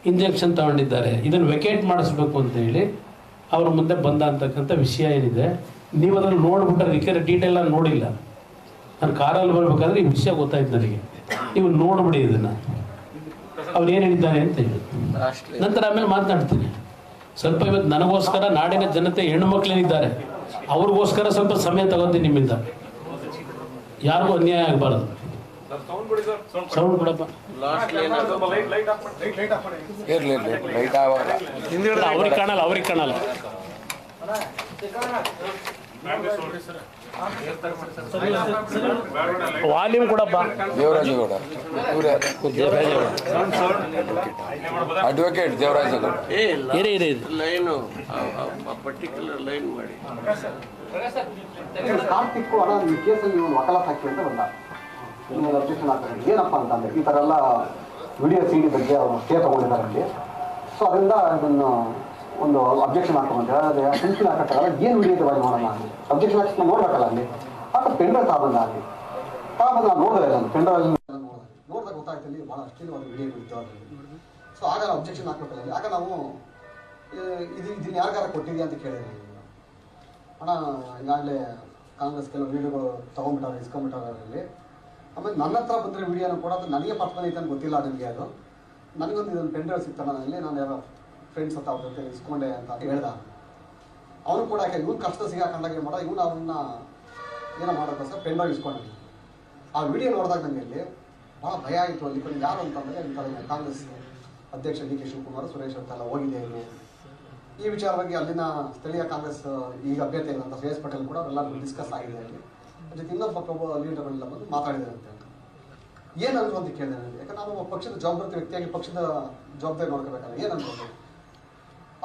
Injection ತಗೊಂಡಿದ್ದಾರೆ, ಇದನ್ನು vacate ಮಾಡಿಸ್ಬೇಕು ಅಂತ ಹೇಳಿ ಅವ್ರ ಮುಂದೆ ಬಂದ ಅಂತಕ್ಕಂಥ ವಿಷಯ ಏನಿದೆ. ನೀವು ಅದನ್ನು ನೋಡ್ಬಿಟ್ರೆ ಡೀಟೇಲಾಗಿ ನೋಡಿಲ್ಲ. ನಾನು ಕಾರಲ್ಲಿ ಬರ್ಬೇಕಾದ್ರೆ ಈ ವಿಷಯ ಗೊತ್ತಾಯ್ತು ನನಗೆ. ನೀವು ನೋಡ್ಬಿಡಿ ಇದನ್ನು, ಅವ್ರು ಏನು ಹೇಳಿದ್ದಾರೆ ಅಂತ ಹೇಳಿ. ನಂತರ ಆಮೇಲೆ ಮಾತನಾಡ್ತೀನಿ. ಸ್ವಲ್ಪ ಇವತ್ತು ನನಗೋಸ್ಕರ ನಾಡಿನ ಜನತೆ ಹೆಣ್ಣು ಮಕ್ಕಳೇನಿದ್ದಾರೆ ಅವ್ರಿಗೋಸ್ಕರ ಸ್ವಲ್ಪ ಸಮಯ ತಗೋತೀನಿ ನಿಮ್ಮಿಂದ. ಯಾರಿಗೂ ಅನ್ಯಾಯ ಆಗಬಾರದು. ಸೌಂಡ್ ಬಿಡಪ್ಪ. ಅವ್ರಿಗೆ ಕಾಣಲ್ಲ, ಅವ್ರಿಗೆ ಕಾಣಲ್ಲ. ವಾಲ್ಯೂಮ್ ಕೊಡಪ್ಪ. Devaraj Gowda, advocate Devaraj Gowda. Line particular line ಮಾಡಿ. ಕಾರ್ತಿಕ್ಕು ಹಣ ಈ ಕೇಸಲ್ಲಿ ಒಂದು ವಕಾಲತ್ ಹಾಕಿ ಅಂತ ಬಂದ. ಅಬ್ಜೆಕ್ಷನ್ ಆಗ್ತದೆ. ಏನಪ್ಪ ಅಂತಂದ್ರೆ ಈ ಥರ ಎಲ್ಲ ವಿಡಿಯೋ CD ಬಗ್ಗೆ ಅವರು ಸ್ಟೇ ತಗೊಂಡಿದ್ದಾರೆ ಅಲ್ಲಿ. ಸೊ ಅದರಿಂದ ಇದನ್ನು ಒಂದು ಅಬ್ಜೆಕ್ಷನ್ ಹಾಕೊಂಡ್ರೆ ಅದೇ ಸೆನ್ಷನ್ ಹಾಕಕ್ಕಾಗಲ್ಲ. ಏನು ವಿಡಿಯೋ ಬಾಯಿ ಮಾಡೋಣ ಅಲ್ಲಿ ಅಬ್ಜೆಕ್ಷನ್ ಹಾಕಿ ನೋಡ್ಬೇಕಲ್ಲ ಅಲ್ಲಿ. ಆಗ ಪೆಂಡ್ರೈವ್ ತಗೊಂಡ ಅಲ್ಲಿ ನಾನು ನೋಡಿದೆ. ನಾನು ಪೆಂಡ್ರೈವ್ ನೋಡಿದಾಗ ಗೊತ್ತಾಯ್ತು ಅಲ್ಲಿ ಭಾಳ ಅಶ್ಲೀಲವಾದ ವಿಡಿಯೋ ಇತ್ತು ಅದರಲ್ಲಿ. ಸೊ ಆಗ ನಾವು ಅಬ್ಜೆಕ್ಷನ್ ಹಾಕ್ಬೇಕಲ್ಲ ಅಲ್ಲಿ. ಆಗ ನಾವು ಇದನ್ನ ಯಾರಿಗಾರ ಕೊಟ್ಟಿದ್ಯಾ ಅಂತ ಕೇಳಿದ್ವಿ. ಹಣ ಈಗಾಗಲೇ ಕಾಂಗ್ರೆಸ್ ಕೆಲವು ವಿಡಿಯೋಗಳು ತೊಗೊಂಡ್ಬಿಟ್ಟಾರೆ, ಇಸ್ಕೊಂಡ್ಬಿಟ್ಟಾರೆ ಅದರಲ್ಲಿ. ಆಮೇಲೆ ನನ್ನ ಹತ್ರ ಬಂದರೆ ವಿಡಿಯೋನ ಕೂಡ ಅದು ನನಗೆ ಪತ್ರ ಬಂದೈತೆ ಅಂತ ಗೊತ್ತಿಲ್ಲ ನನಗೆ. ಅದು ನನಗೊಂದು ಇದೊಂದು ಪೆಂಡ್ರೈವ್ ಸಿಗ್ತಾನೆ ನನಗೆ, ನಾನು ಯಾರೋ ಫ್ರೆಂಡ್ಸ್ ಹತ್ರ ಅವ್ರ ಜೊತೆ ಇಸ್ಕೊಂಡೆ ಅಂತ ಹೇಳ್ದ. ಅವನು ಕೂಡ ಯಾಕೆ ಇವ್ನು ಕಷ್ಟ ಸಿಗಾಕೊಂಡಾಗ ಏನು ಮಾಡೋ, ಇವನು ಅವನ್ನ ಏನೋ ಮಾಡೋಕ್ಕೋಸ್ಕರ ಪೆಂಡ್ರೈವ್ ಇಸ್ಕೊಂಡೆ. ಆ ವಿಡಿಯೋ ನೋಡಿದಾಗ ನನಗೆ ಅಲ್ಲಿ ಭಾಳ ಭಯ ಆಯಿತು. ಅಲ್ಲಿ ಕಡೆ ಯಾರು ಅಂತಂದರೆ ಕಾಂಗ್ರೆಸ್ ಅಧ್ಯಕ್ಷ DK ಶಿವಕುಮಾರ್, ಸುರೇಶ್ ಅಂತೆಲ್ಲ ಹೋಗಿದೆ ಇಲ್ಲಿ. ಈ ವಿಚಾರವಾಗಿ ಅಲ್ಲಿನ ಸ್ಥಳೀಯ ಕಾಂಗ್ರೆಸ್ ಈಗ ಅಭ್ಯರ್ಥಿ ಆಗಿರುವಂಥ ಶ್ರೇಯಸ್ ಪಟೇಲ್ ಕೂಡ ಅವರೆಲ್ಲರೂ ಡಿಸ್ಕಸ್ ಆಗಿದೆ ಅಲ್ಲಿ. ಜೊತೆ ಇನ್ನೊಬ್ಬ ಲೀಡರ್ಗಳೆಲ್ಲ ಬಂದು ಮಾತಾಡಿದ್ದಾರೆ ಅಂತ. ಏನಂದ್ರು ಅಂತ ಕೇಳಿದೆ ನನಗೆ. ಯಾಕಂದ್ರೆ ನಾನು ಪಕ್ಷದ ಜವಾಬ್ದಾರಿ ವ್ಯಕ್ತಿಯಾಗಿ ಪಕ್ಷದ ಜವಾಬ್ದಾರಿ ನೋಡ್ಕೋಬೇಕಲ್ಲ. ಏನಂದ್ರು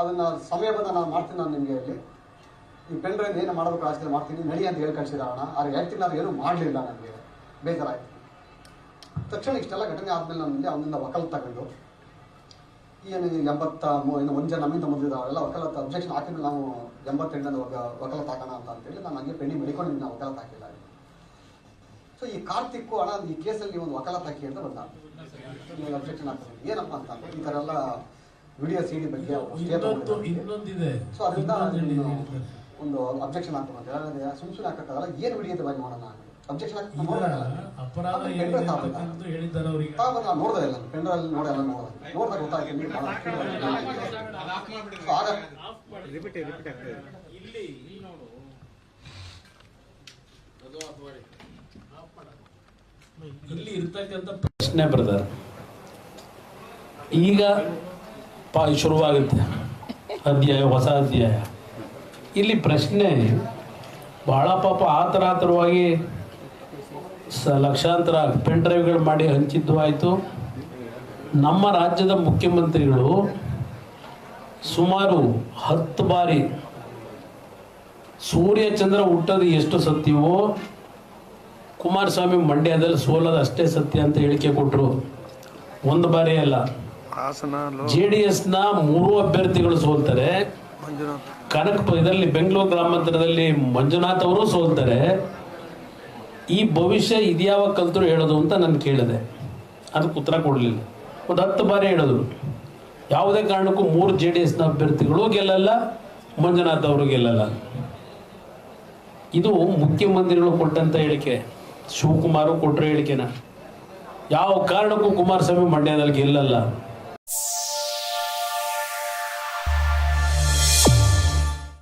ಅದನ್ನು ಸಮಯ ಬಂದ ನಾನು ಮಾಡ್ತೀನಿ. ನಾನು ನಿಮಗೆ ಇಲ್ಲಿ ಈ ಪೆಂಡ್ರೈವ್ ಏನು ಮಾಡಬೇಕು ಆಸ್ತಿ ಮಾಡ್ತೀನಿ ನಡಿ ಅಂತ ಹೇಳಿ ಕಳಿಸಿರೋಣ. ಆದರೆ ಹೇಳ್ತೀನಿ ನಾನು ಏನೂ ಮಾಡಲಿಲ್ಲ. ನನಗೆ ಬೇಜಾರಾಯಿತು. ತಕ್ಷಣ ಇಷ್ಟೆಲ್ಲ ಘಟನೆ ಆದಮೇಲೆ ನಾನು ಅವನಿಂದ ವಕಾಲತ್ ತಗೊಂಡು ಏನು 80 ಇನ್ನು ಒಂದು ಜನ ನಮ್ಮಿಂದ ಮೊದಲಿದ್ದ ಅವೆಲ್ಲ ವಕಾಲತ್ ಅಬ್ಜೆಕ್ಷನ್ ಹಾಕಿದ್ಮೇಲೆ ನಾವು 88 ವಕಾಲತ್ ಹಾಕೋಣ ಅಂತೇಳಿ ನಾನು ಹಂಗೆ ಪೆಂಡಿಂಗ್ ಬೆಳಿಕೊಂಡು ನಾವು ವಕಾಲತ್ ಹಾಕಿಲ್ಲ. ಸೊ ಈ ಕಾರ್ತಿಕ್ಕು ಹಣ ಈ ಕೇಸಲ್ಲಿ ಒಂದು ವಕಾಲತ್ ಹಾಕಿ ಅಂತ ಬಂದ. ಅಬ್ಜೆಕ್ಷನ್ ಹಾಕ್ತಾರೆ. ಏನಪ್ಪ ಅಂತ ಈ ಥರ ಎಲ್ಲ ವಿಡಿಯೋ CD ಬಗ್ಗೆ ಇನ್ನೊಂದಿದೆ. ಸೊ ಅದರಿಂದ ಒಂದು ಅಬ್ಜೆಕ್ಷನ್ ಹಾಕೋಣ. ಸುಮ್ಮನೆ ಹಾಕೋಕ್ಕಾಗಲ್ಲ. ಏನು ವಿಡಿಯೋದ ಬಗ್ಗೆ ಮಾಡೋಣ ಅಬ್ಜೆಕ್ಷನ್ ಹಾಕಿ ನೋಡ್ದೆ ಇಲ್ಲ ಪೆಂಡ್ರೈವ್ ನೋಡೆಲ್ಲ ನೋಡಿದಾಗ ಗೊತ್ತಾಗ್ತೀನಿ. ಇಲ್ಲಿ ಇರ್ತಕ್ಕಂಥ ಪ್ರಶ್ನೆ ಬ್ರದರ್, ಈಗ ಶುರುವಾಗುತ್ತೆ ಅಧ್ಯಾಯ, ಹೊಸ ಅಧ್ಯಾಯ. ಇಲ್ಲಿ ಪ್ರಶ್ನೆ ಭಾಳ ಪಾಪ ಆತರವಾಗಿ ಲಕ್ಷಾಂತರ ಪೆನ್ ಡ್ರೈವ್ಗಳು ಮಾಡಿ ಹಂಚಿದ್ದು ಆಯಿತು. ನಮ್ಮ ರಾಜ್ಯದ ಮುಖ್ಯಮಂತ್ರಿಗಳು ಸುಮಾರು 10 ಬಾರಿ ಸೂರ್ಯ ಚಂದ್ರ ಹುಟ್ಟೋದು ಎಷ್ಟು ಸತ್ಯವೋ ಕುಮಾರಸ್ವಾಮಿ ಮಂಡ್ಯದಲ್ಲಿ ಸೋಲೋದು ಅಷ್ಟೇ ಸತ್ಯ ಅಂತ ಹೇಳಿಕೆ ಕೊಟ್ಟರು. ಒಂದು ಬಾರಿ ಅಲ್ಲ. JDSನ 3 ಅಭ್ಯರ್ಥಿಗಳು ಸೋಲ್ತಾರೆ. ಇದರಲ್ಲಿ ಬೆಂಗಳೂರು ಗ್ರಾಮಾಂತರದಲ್ಲಿ ಮಂಜುನಾಥ್ ಅವರು ಸೋಲ್ತಾರೆ. ಈ ಭವಿಷ್ಯ ಇದ್ಯಾವ ಕಲ್ತರು ಹೇಳೋದು ಅಂತ ನಾನು ಕೇಳಿದೆ. ಅದಕ್ಕೆ ಉತ್ತರ ಕೊಡಲಿಲ್ಲ. ಒಂದು 10 ಬಾರಿ ಹೇಳಿದ್ರು. ಯಾವುದೇ ಕಾರಣಕ್ಕೂ 3 JDSನ ಅಭ್ಯರ್ಥಿಗಳು ಗೆಲ್ಲಲ್ಲ, ಮಂಜುನಾಥ್ ಅವರು ಗೆಲ್ಲಲ್ಲ. ಇದು ಮುಖ್ಯಮಂತ್ರಿಗಳು ಕೊಟ್ಟಂತ ಹೇಳಿಕೆ. ಶಿವಕುಮಾರ್ ಕೊಟ್ಟರೆ ಹೇಳಿಕೆನ ಯಾವ ಕಾರಣಕ್ಕೂ ಕುಮಾರಸ್ವಾಮಿ ಮಂಡ್ಯದಲ್ಲಿ ಗೆಲ್ಲಲ್ಲ.